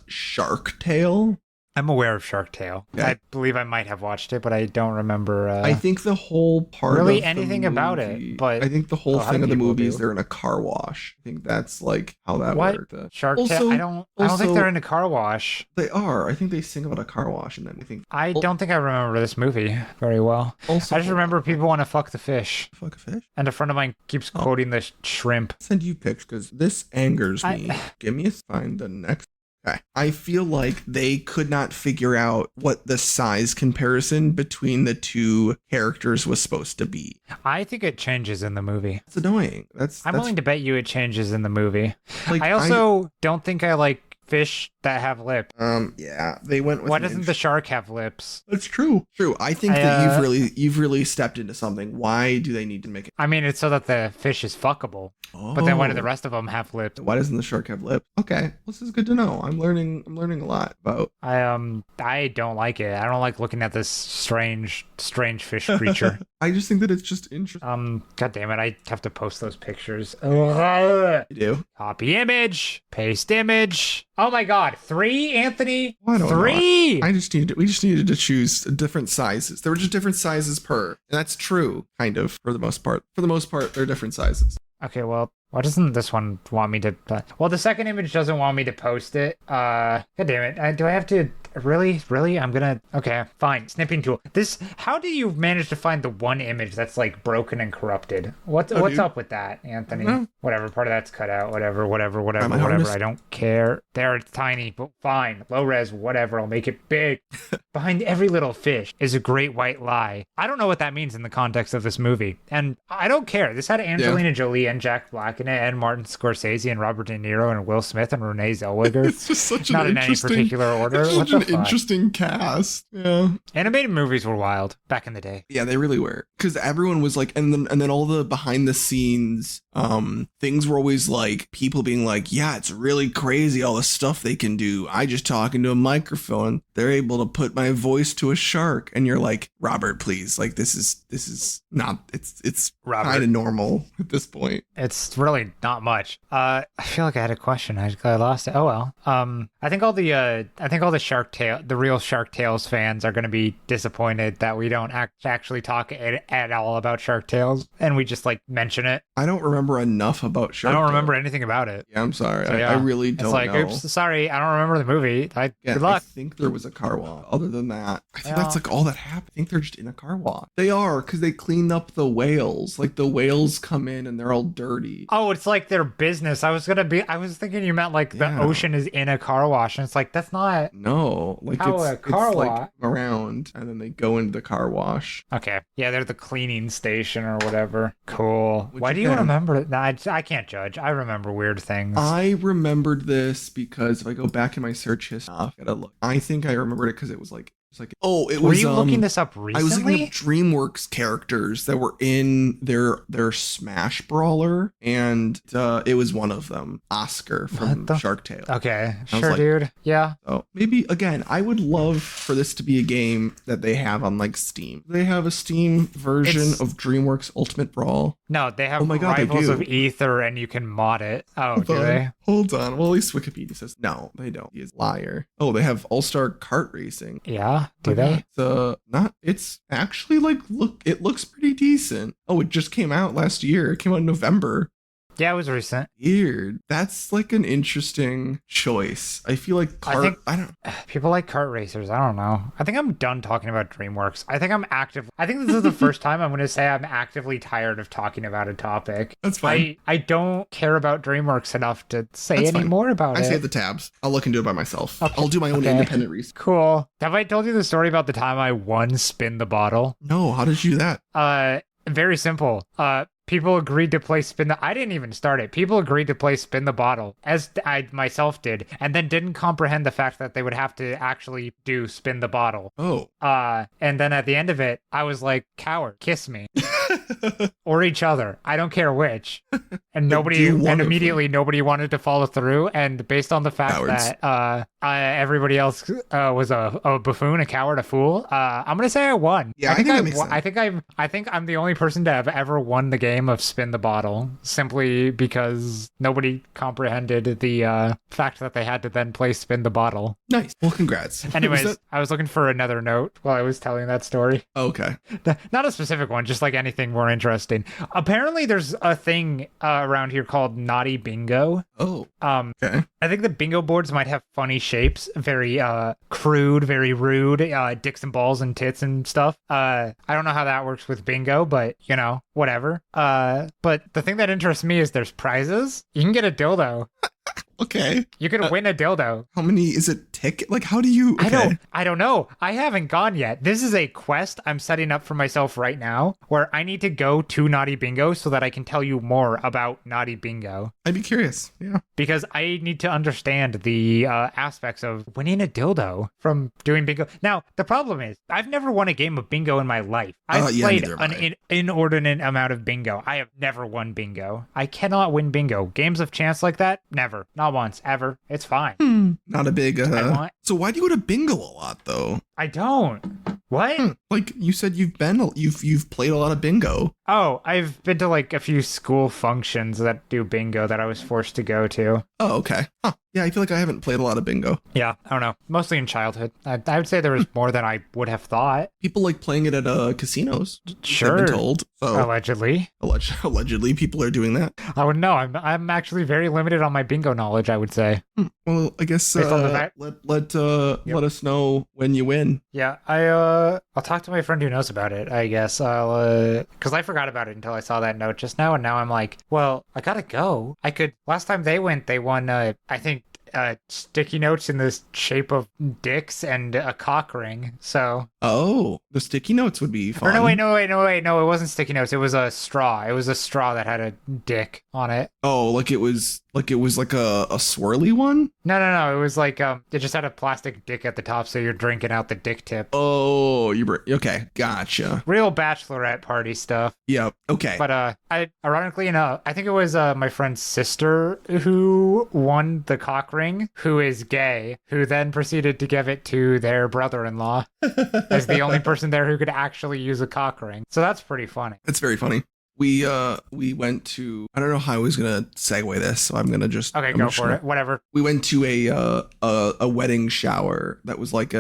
S2: Shark Tale?
S1: I'm aware of Shark Tale. Okay. I believe I might have watched it, but I don't remember.
S2: I think the whole part
S1: really
S2: of
S1: anything
S2: the movie,
S1: about it. But
S2: I think the whole thing of the movie is they're in a car wash. I think that's like how that worked.
S1: Shark Tale. I don't think they're in a car wash.
S2: They are. I think they sing about a car wash, and then I think.
S1: I don't think I remember this movie very well. Also, I just remember people want to fuck the fish.
S2: Fuck a fish.
S1: And a friend of mine keeps quoting the shrimp.
S2: Send you pics because this angers me. Give me find the next Okay. I feel like they could not figure out what the size comparison between the two characters was supposed to be.
S1: I think it changes in the movie.
S2: It's annoying.
S1: I'm willing to bet you it changes in the movie.
S2: like,
S1: I also don't think I like fish that have lips.
S2: Yeah, they went with.
S1: Why doesn't the shark have lips?
S2: That's true. True. I think that you've really stepped into something. Why do they need to make it?
S1: I mean, it's so that the fish is fuckable.
S2: Oh.
S1: But then why do the rest of them have lips?
S2: Why doesn't the shark have lips? Okay, this is good to know. I'm learning a lot about.
S1: I don't like it. I don't like looking at this strange fish creature.
S2: I just think that it's just interesting.
S1: God damn it! I have to post those pictures. You
S2: do.
S1: Copy image, paste image. Oh my God, 3, Anthony?
S2: Well, I don't
S1: 3.
S2: know. We just needed to choose different sizes. There were just different sizes per, and that's true, kind of, for the most part. For the most part, they're different sizes.
S1: Okay, well, why doesn't this one want me to... well, the second image doesn't want me to post it. God damn it. Do I have to... Really? I'm gonna... Okay, fine. Snipping tool. How do you manage to find the one image that's, like, broken and corrupted? What's up with that, Anthony? Whatever, part of that's cut out. Whatever. I don't care. There, it's tiny, but fine. Low res, whatever. I'll make it big. Behind every little fish is a great white lie. I don't know what that means in the context of this movie. And I don't care. This had Angelina Jolie and Jack Black in it, and Martin Scorsese and Robert De Niro and Will Smith and Renee Zellweger.
S2: It's just such
S1: not in any particular order.
S2: It's such an interesting cast. Yeah.
S1: Animated movies were wild back in the day.
S2: Yeah, they really were. Because everyone was like, and then all the behind the scenes things were always like people being like, yeah, it's really crazy all the stuff they can do. I just talk into a microphone. They're able to put my voice to a shark, and you're like, Robert, please, like this is not. It's kind of normal at this point.
S1: It's really not much. I feel like I had a question. I lost it. Oh well. I think all the Shark Tale, the real Shark Tales fans are going to be disappointed that we don't actually talk at all about Shark Tales, and we just like mention it.
S2: I don't remember enough about Shark Tale.
S1: I don't remember anything about it.
S2: Yeah, I'm sorry.
S1: So, yeah.
S2: I really don't know.
S1: It's like, oops, sorry, I don't remember the movie. Good luck.
S2: I think there was a car wash. Other than that, I think that's like all that happened. I think they're just in a car wash. They are, because they cleaned up the whales. Like the whales come in and they're all dirty.
S1: Oh, it's like their business. I was thinking you meant like the ocean is in a car wash, and it's like that's not.
S2: No, like
S1: how
S2: it's
S1: a car wash
S2: like around, and then they go into the car wash.
S1: Okay, yeah, they're the cleaning station or whatever. Cool. Why do you remember it? Nah, I can't judge. I remember weird things.
S2: I remembered this because if I go back in my search history, I gotta look. I think I remembered it because it was like. Were
S1: you looking this up recently?
S2: I was looking up DreamWorks characters that were in their Smash Brawler, and it was one of them, Oscar from Shark Tale.
S1: Okay, sure, dude. Yeah.
S2: So maybe again, I would love for this to be a game that they have on like Steam. They have a Steam version of DreamWorks Ultimate Brawl.
S1: No, they have Rivals of Ether, and you can mod it. Oh, do they?
S2: Hold on. Well, at least Wikipedia says no. They don't. He is a liar. Oh, they have All-Star Kart Racing.
S1: Yeah. Do they?
S2: It's actually like, it looks pretty decent. Oh, it just came out last year. It came out in November.
S1: Yeah, it was recent.
S2: Weird. That's like an interesting choice. I feel like
S1: people like kart racers. I don't know. I think I'm done talking about DreamWorks. I think this is the first time I'm going to say I'm actively tired of talking about a topic.
S2: That's fine.
S1: I don't care about DreamWorks enough to say any more about it.
S2: I save the tabs. I'll look into it by myself. Okay. I'll do my own independent research.
S1: Cool. Have I told you the story about the time I won Spin the Bottle?
S2: No. How did you do that?
S1: Very simple. People agreed to play I didn't even start it. People agreed to play Spin the Bottle, as I myself did, and then didn't comprehend the fact that they would have to actually do Spin the Bottle.
S2: Oh.
S1: And then at the end of it, I was like, coward, kiss me. Or each other. I don't care which. And immediately nobody wanted to follow through. And based on the fact that everybody else was a buffoon, a coward, a fool, I'm going to say I won.
S2: Yeah, I think that makes sense.
S1: I think I'm the only person to have ever won the game of Spin the Bottle, simply because nobody comprehended the fact that they had to then play Spin the Bottle.
S2: Nice. Well, congrats.
S1: Anyways, I was looking for another note while I was telling that story.
S2: Okay.
S1: Not a specific one, just like anything more interesting. Apparently, there's a thing around here called Naughty Bingo.
S2: Oh. Okay.
S1: I think the bingo boards might have funny shapes, very crude, very rude, dicks and balls and tits and stuff. I don't know how that works with bingo, but whatever. But the thing that interests me is there's prizes. You can get a dildo.
S2: Okay.
S1: You can win a dildo.
S2: How many is it ticket? Like, how do you? Okay.
S1: I don't know. I haven't gone yet. This is a quest I'm setting up for myself right now where I need to go to Naughty Bingo so that I can tell you more about Naughty Bingo.
S2: I'd be curious. Yeah.
S1: Because I need to understand the aspects of winning a dildo from doing bingo. Now, the problem is, I've never won a game of bingo in my life. I've played an inordinate amount of bingo. I have never won bingo. I cannot win bingo. Games of chance like that? Never. Not once. Ever. It's fine.
S2: Not a big... So why do you go to bingo a lot, though?
S1: I don't. What?
S2: Like you said, you've played a lot of bingo.
S1: Oh, I've been to like a few school functions that do bingo that I was forced to go to.
S2: Oh, okay. Huh. Yeah, I feel like I haven't played a lot of bingo.
S1: Yeah, I don't know. Mostly in childhood. I would say there was more than I would have thought.
S2: People like playing it at casinos.
S1: Sure.
S2: I've been told. So
S1: allegedly.
S2: Allegedly, people are doing that.
S1: I wouldn't know. I'm actually very limited on my bingo knowledge, I would say.
S2: Well, I guess let us know when you win.
S1: Yeah, I'll talk to my friend who knows about it, I guess. Because I forgot about it until I saw that note just now, and now I'm like, well, I gotta go. Last time they won, I think, sticky notes in the shape of dicks and a cock ring. So.
S2: Oh, the sticky notes would be fun.
S1: Or no, it wasn't sticky notes. It was a straw. It was a straw that had a dick on it.
S2: Oh, like it was like a swirly one?
S1: No. It was like it just had a plastic dick at the top, so you're drinking out the dick tip.
S2: Oh, okay, gotcha.
S1: Real bachelorette party stuff.
S2: Yep. Okay.
S1: But ironically enough, I think it was my friend's sister who won the cock ring, who is gay, who then proceeded to give it to their brother-in-law as the only person there who could actually use a cock ring. So that's pretty funny.
S2: That's very funny. We went to, I don't know how I was gonna segue this, so I'm gonna just
S1: go for it. Whatever.
S2: We went to a wedding shower that was like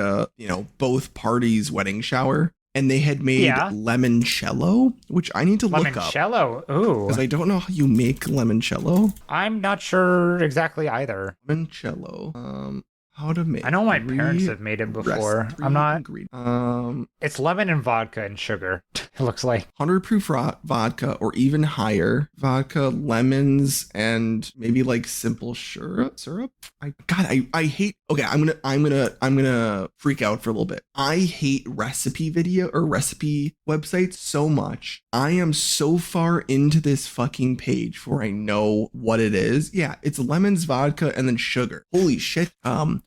S2: both parties' wedding shower, and they had made limoncello, which I need to look up.
S1: Limoncello, ooh,
S2: because I don't know how you make limoncello.
S1: I'm not sure exactly either.
S2: Limoncello. How to make?
S1: I know my parents have made it before. I'm not. It's lemon and vodka and sugar. It looks like
S2: 100 proof vodka or even higher. Vodka, lemons, and maybe like simple syrup. I hate. Okay, I'm gonna freak out for a little bit. I hate recipe websites so much. I am so far into this fucking page before I know what it is. Yeah, it's lemons, vodka, and then sugar. Holy shit. Yeah,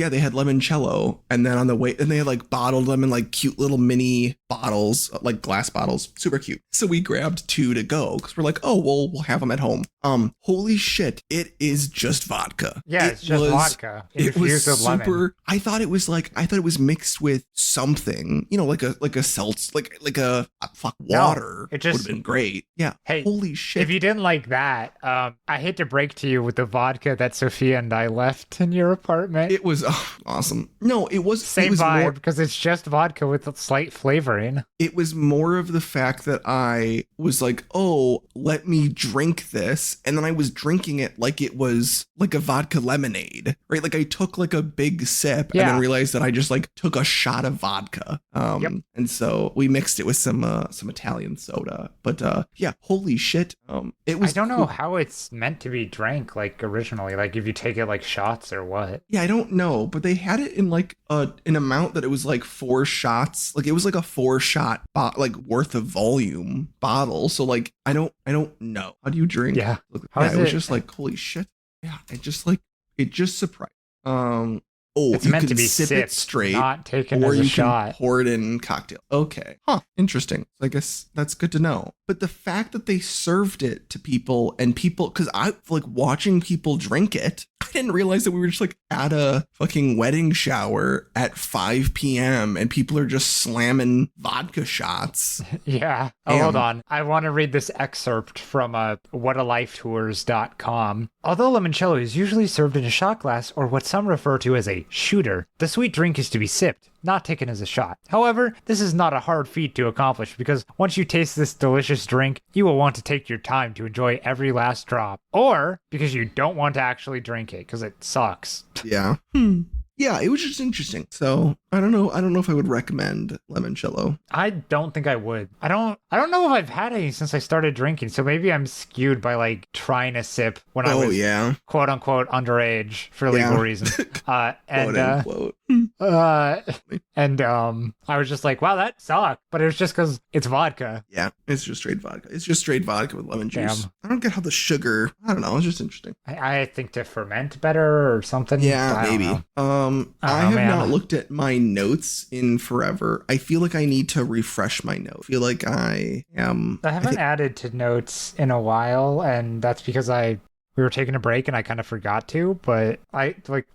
S2: they had limoncello, and then on the way, and they had like bottled them in like cute little mini bottles, like glass bottles, super cute. So we grabbed 2 to go because we're like, oh, well, we'll have them at home. Holy shit, it is just vodka.
S1: Yeah, it's just vodka.
S2: It was super. Lemon. I thought it was mixed with something, like a seltz, like a water. It just would have been great. Yeah.
S1: Hey,
S2: holy shit.
S1: If you didn't like that, I hate to break to you with the vodka that Sophia and I left in your apartment.
S2: It was awesome. No, it was
S1: same vibe because it's just vodka with a slight flavoring.
S2: It was more of the fact that I was like, oh, let me drink this, and then I was drinking it like it was like a vodka lemonade, right? Like I took like a big sip and then realized that I just like took a shot of vodka. And so we mixed it with some Italian soda. But holy shit. It was.
S1: I don't know how it's meant to be drank like originally, like if you take it like shots or what.
S2: Yeah, I don't know, but they had it in like an amount that it was like 4 shots. Like it was like a 4-shot worth of volume bottle. So like I don't know. How do you drink?
S1: Yeah.
S2: It was just like holy shit. Yeah, it just surprised.
S1: It's meant to be
S2: sip
S1: sipped,
S2: it straight,
S1: not taken as a shot.
S2: Can pour it in cocktail. Okay. Huh. Interesting. I guess that's good to know. But the fact that they served it to people, because I like watching people drink it, I didn't realize that we were just like at a fucking wedding shower at 5 p.m. and people are just slamming vodka shots.
S1: Yeah. Oh, hold on. I want to read this excerpt from whatalifetours.com. Although limoncello is usually served in a shot glass or what some refer to as a shooter, the sweet drink is to be sipped, not taken as a shot. However, this is not a hard feat to accomplish because once you taste this delicious drink, you will want to take your time to enjoy every last drop, or because you don't want to actually drink it because it sucks.
S2: Yeah. Yeah, it was just interesting. So, I don't know. I don't know if I would recommend limoncello.
S1: I don't think I would. I don't know if I've had any since I started drinking, so maybe I'm skewed by like trying a sip when I was quote unquote underage for legal reasons. I was just like, wow, that sucked. But it was just because it's vodka.
S2: Yeah, it's just straight vodka. It's just straight vodka with lemon juice.
S1: Damn.
S2: I don't get how the sugar, I don't know, it's just interesting.
S1: I think to ferment better or something.
S2: Yeah, maybe. I have not looked at my notes in forever. I feel like I need to refresh my notes. I feel like I haven't
S1: added to notes in a while, and that's because we were taking a break and I kind of forgot to, but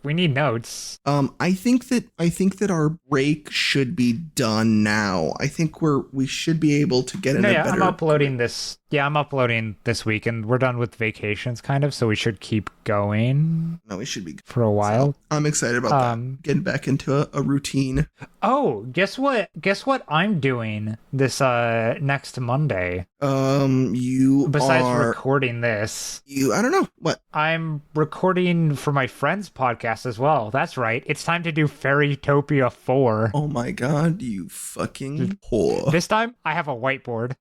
S1: we need notes.
S2: I think that our break should be done now. I think we should be able to get in a better...
S1: I'm uploading this. Yeah, I'm uploading this week, and we're done with vacations, kind of, so we should keep going.
S2: No, we should be
S1: for a while.
S2: So I'm excited about that. Getting back into a routine.
S1: Oh, guess what? Guess what I'm doing this next Monday.
S2: Besides
S1: recording this,
S2: I don't know what.
S1: I'm recording for my friend's podcast as well. That's right. It's time to do Fairytopia 4.
S2: Oh my god, you fucking whore!
S1: This time I have a whiteboard.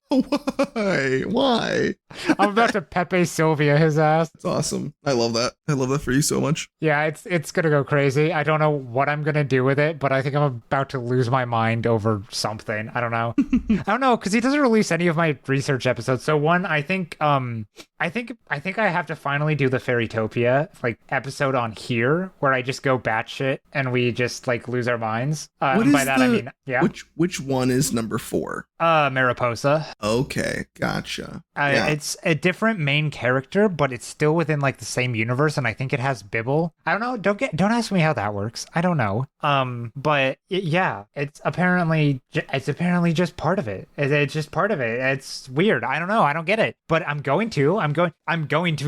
S2: Why?
S1: I'm about to Pepe Sylvia his ass.
S2: It's awesome. I love that. I love that for you so much.
S1: Yeah, it's gonna go crazy. I don't know what I'm gonna do with it, but I think I'm about to lose my mind over something. I don't know. I don't know, because he doesn't release any of my research episodes. So one, I think I have to finally do the Fairytopia episode on here where I just go batshit and we just lose our minds. I mean, yeah.
S2: Which one is number 4?
S1: Mariposa.
S2: Okay, gotcha.
S1: It's a different main character, but it's still within the same universe, and I think it has Bibble. I don't know. Don't ask me how that works. I don't know. But it's apparently just part of it. It's just part of it. It's weird. I don't know. I don't get it. But I'm going to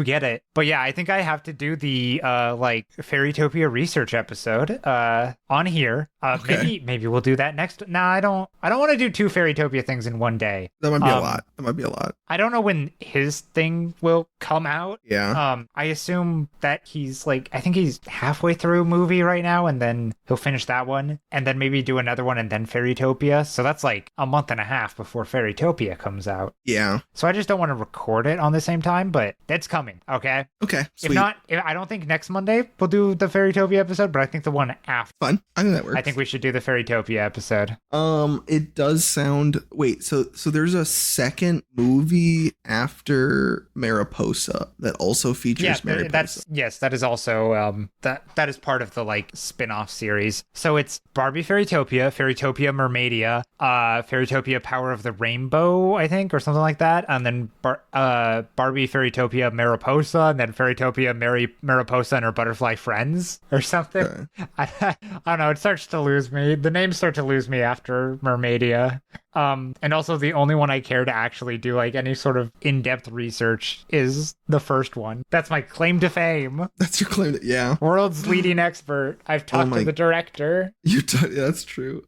S1: get it. But yeah, I think I have to do the Fairytopia research episode on here.
S2: Okay.
S1: Maybe we'll do that next. No, I don't want to do 2 Fairytopia things in one day.
S2: That might be a lot.
S1: I don't know when his thing will come out.
S2: Yeah.
S1: I assume that he's I think he's halfway through a movie right now, and then he'll finish that one, and then maybe do another one, and then Fairytopia. So that's a month and a half before Fairytopia comes out.
S2: Yeah.
S1: So I just don't want to record it on the same time, but it's coming. Okay.
S2: Okay. Sweet.
S1: If not, I don't think next Monday we'll do the Fairytopia episode, but I think the one after.
S2: Fun. I think that works.
S1: I think we should do the Fairytopia episode.
S2: It does sound. Wait. So there's a second movie after Mariposa that also features Mariposa.
S1: That is also that is part of the spin-off series. So it's Barbie Fairytopia, Fairytopia Mermaidia, Fairytopia Power of the Rainbow, I think, or something like that, and then Barbie Fairytopia Mariposa, and then Fairytopia Mariposa and her butterfly friends or something.
S2: Okay.
S1: I don't know. It starts to lose me. The names start to lose me after Mermaidia. And also the only one I care to actually do any sort of in-depth research is the first one. That's my claim to fame.
S2: That's your claim to, yeah.
S1: World's leading expert. I've talked to the director.
S2: Yeah, that's true.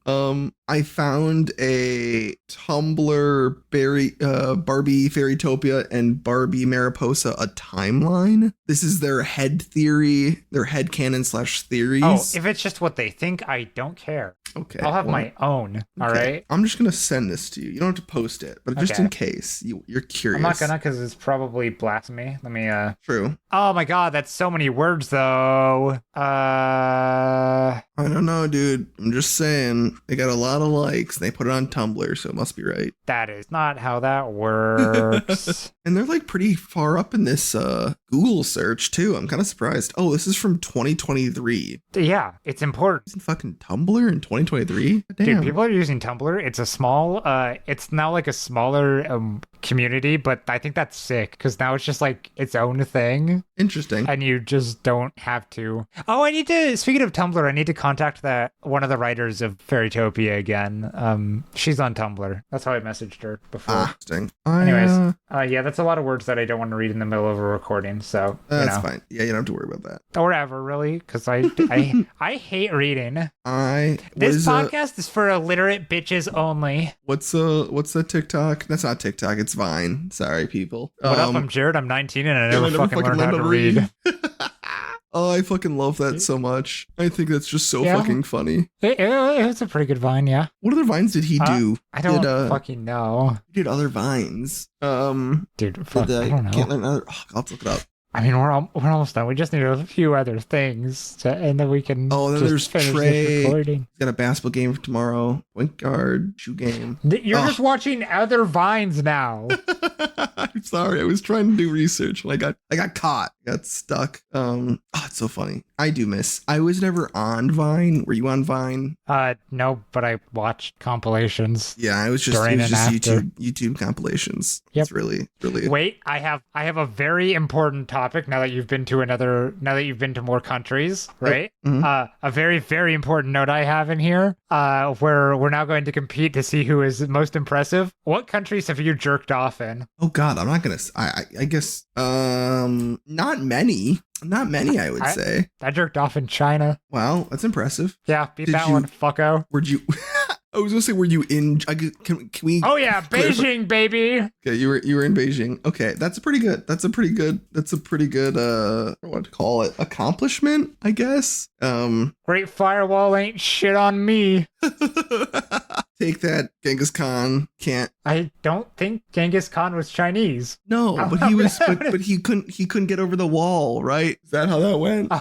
S2: I found a Tumblr Barbie Fairytopia and Barbie Mariposa a timeline. This is their head theory, their head canon / theories.
S1: Oh, if it's just what they think, I don't care.
S2: Okay.
S1: I'll have my own. All right.
S2: I'm just going to send this to you. You don't have to post it, but just in case you're curious.
S1: I'm not going to because it's probably blasphemy. Let me,
S2: True.
S1: Oh my God. That's so many words though.
S2: I don't know, dude. I'm just saying they got a lot of likes and they put it on Tumblr, so it must be right.
S1: That is not how that works.
S2: And they're pretty far up in this Google search too. I'm kind of surprised. Oh, this is from 2023.
S1: Yeah, it's important.
S2: It's in fucking Tumblr in 2023? Damn.
S1: Dude, people are using Tumblr. It's a small, it's now a smaller community, but I think that's sick because now it's just its own thing.
S2: Interesting.
S1: And you just don't have to. Oh, speaking of Tumblr, I need to contact one of the writers of Fairytopia again. She's on Tumblr. That's how I messaged her before.
S2: Interesting.
S1: Anyways, yeah, that's a lot of words that I don't want to read in the middle of a recording. So
S2: that's fine. Yeah, you don't have to worry about that.
S1: Or ever, really, because I hate reading.
S2: This
S1: podcast is for illiterate bitches only.
S2: What's the TikTok? That's not TikTok. It's Vine. Sorry, people.
S1: What up? I'm Jared. I'm 19 and I never fucking learned how to read.
S2: Oh, I fucking love that so much. I think that's just so fucking funny.
S1: It was a pretty good Vine, yeah.
S2: What other Vines did he do?
S1: I don't fucking know.
S2: He did other Vines.
S1: Dude, fuck, I don't know.
S2: Can't learn other. Oh, I'll have to look it up.
S1: I mean, we're almost done. We just need a few other things, and then we can.
S2: Oh, then
S1: just
S2: there's
S1: finish
S2: Trey.
S1: this recording.
S2: He's got a basketball game tomorrow. Point guard, shoe game.
S1: You're just watching other Vines now.
S2: I'm sorry. I was trying to do research and I got caught. Got stuck. Oh, it's so funny. I do miss. I was never on Vine. Were you on Vine?
S1: No, but I watched compilations.
S2: Yeah, I was just YouTube compilations.
S1: Yep.
S2: It's really.
S1: Wait, I have a very important topic now that you've been to more countries, right?
S2: Mm-hmm.
S1: A very, very important note I have in here, where we're now going to compete to see who is most impressive. What countries have you jerked off in?
S2: Oh God, I'm not gonna. I guess not many. Not many, I would say.
S1: I jerked off in China.
S2: Wow, that's impressive.
S1: Yeah, beat that one, fucko.
S2: Were you? I was gonna say, were you in? Can we?
S1: Oh yeah, Beijing, baby.
S2: Okay, you were in Beijing. Okay, that's a pretty good. What to call it? Accomplishment, I guess.
S1: Great Firewall ain't shit on me.
S2: Take that, Genghis Khan. Can't.
S1: I don't think Genghis Khan was Chinese.
S2: No, but he was. but he couldn't get over the wall, right? Is that how that went?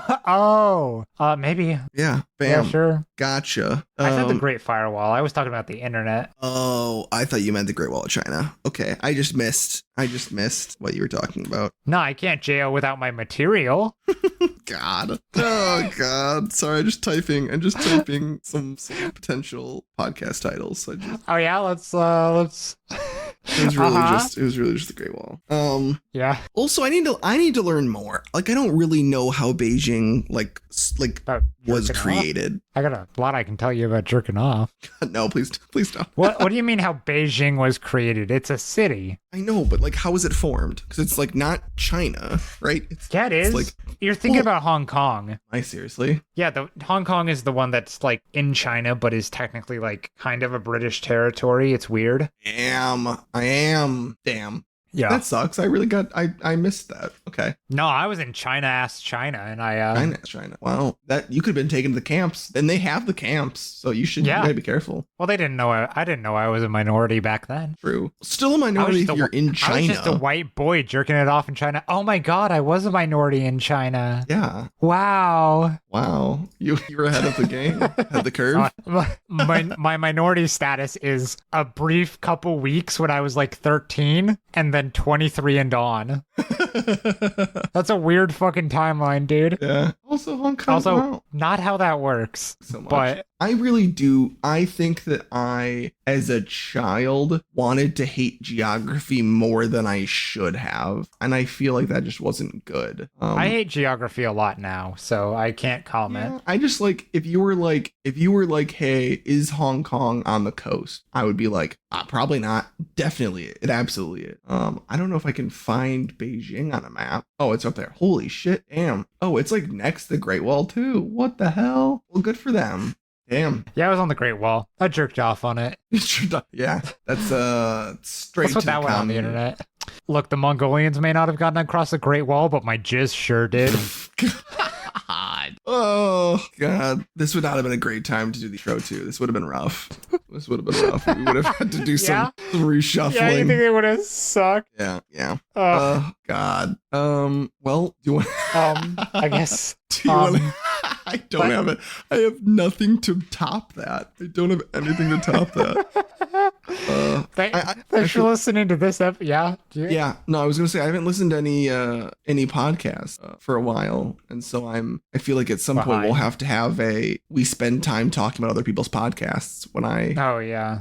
S1: Maybe.
S2: Yeah. Bam.
S1: Yeah, sure.
S2: Gotcha.
S1: I said the Great Firewall. I was talking about the internet.
S2: Oh, I thought you meant the Great Wall of China. Okay, I just missed what you were talking about.
S1: No, I can't jail without my material.
S2: God. Oh God. Sorry, I'm just typing some potential podcast titles.
S1: Oh yeah, let's
S2: It was really just the Great Wall.
S1: Yeah.
S2: Also, I need to learn more. Like, I don't really know how Beijing was created.
S1: I got a lot I can tell you about jerking off.
S2: No, please don't.
S1: What do you mean how Beijing was created? It's a city.
S2: I know, but like, how was it formed? Because it's like not China, right?
S1: It is.
S2: Like,
S1: you're thinking about Hong Kong.
S2: Seriously?
S1: Yeah, the Hong Kong is the one that's like in China, but is technically like kind of a British territory. It's weird.
S2: Damn. Yeah. That sucks. I missed that. Okay.
S1: No, I was in China, and I
S2: China. Wow. That you could have been taken to the camps. And they have the camps, so you gotta be careful.
S1: Well, they didn't know I didn't know I was a minority back then.
S2: True. Still a minority if you're in China. I was
S1: just a white boy jerking it off in China. Oh my God, I was a minority in China.
S2: Yeah.
S1: Wow.
S2: You were ahead of the game. Ahead of the curve.
S1: My minority status is a brief couple weeks when I was like 13 and then 23 and on. That's a weird fucking timeline, dude.
S2: Yeah. Also Hong Kong.
S1: Not how that works.
S2: So much.
S1: But
S2: I really do. I think that I, as a child, wanted to hate geography more than I should have. And I feel like that just wasn't good.
S1: I hate geography a lot now, so I can't comment.
S2: Yeah, I just like, if you were like, hey, is Hong Kong on the coast? I would be like, probably not. Definitely it. Absolutely it. I don't know if I can find Beijing on a map. Oh, it's up there. Holy shit. Damn. Oh, it's like next to the Great Wall too. What the hell? Well, good for them. Damn.
S1: Yeah, I was on the Great Wall. I jerked off on it.
S2: Yeah, that's straight to
S1: that went on the internet. Look, the Mongolians may not have gotten across the Great Wall, but my jizz sure did.
S2: God. Oh, God. This would not have been a great time to do the intro, too. This would have been rough. We would have had to do some reshuffling.
S1: Yeah, you think it would have sucked?
S2: Yeah. Oh, God. Well, do you want...
S1: I guess...
S2: Do you want to... I don't have it. I have nothing to top that. I don't have anything to top that.
S1: Thanks for listening to this episode. Yeah.
S2: No, I was gonna say I haven't listened to any podcasts for a while, and so I feel like at some point we'll have to have we spend time talking about other people's podcasts when I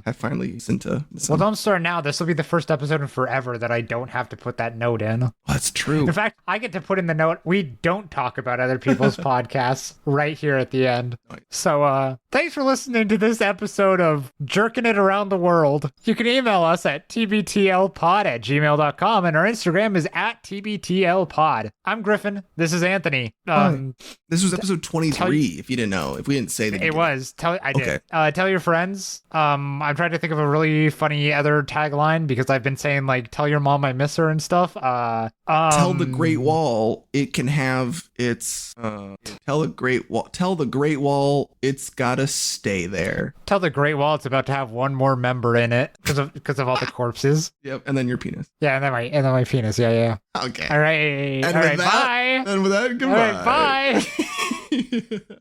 S2: have finally listened to some.
S1: Well, don't start now. This will be the first episode in forever that I don't have to put that note in.
S2: Well, that's true.
S1: In fact, I get to put in the note we don't talk about other people's podcasts right here at the end. So Thanks for listening to this episode of Jerking It Around the World. You can email us at tbtlpod@gmail.com, and our Instagram is @tbtlpod. I'm Griffin. This is Anthony.
S2: This was episode 23, if you didn't know. If we didn't say that.
S1: It was. I did.
S2: Okay.
S1: Tell your friends. I'm trying to think of a really funny other tagline because I've been saying, like, tell your mom I miss her and stuff.
S2: Tell the Great Wall it can have its tell the Great Wall it's gotta stay there.
S1: Tell the Great Wall it's about to have one more member in it because of all the corpses.
S2: Yep, and then your penis.
S1: Yeah, and then my penis. Yeah.
S2: Okay.
S1: All right.
S2: And
S1: All
S2: with
S1: right.
S2: that,
S1: Bye.
S2: And with that, goodbye.
S1: All right. Bye.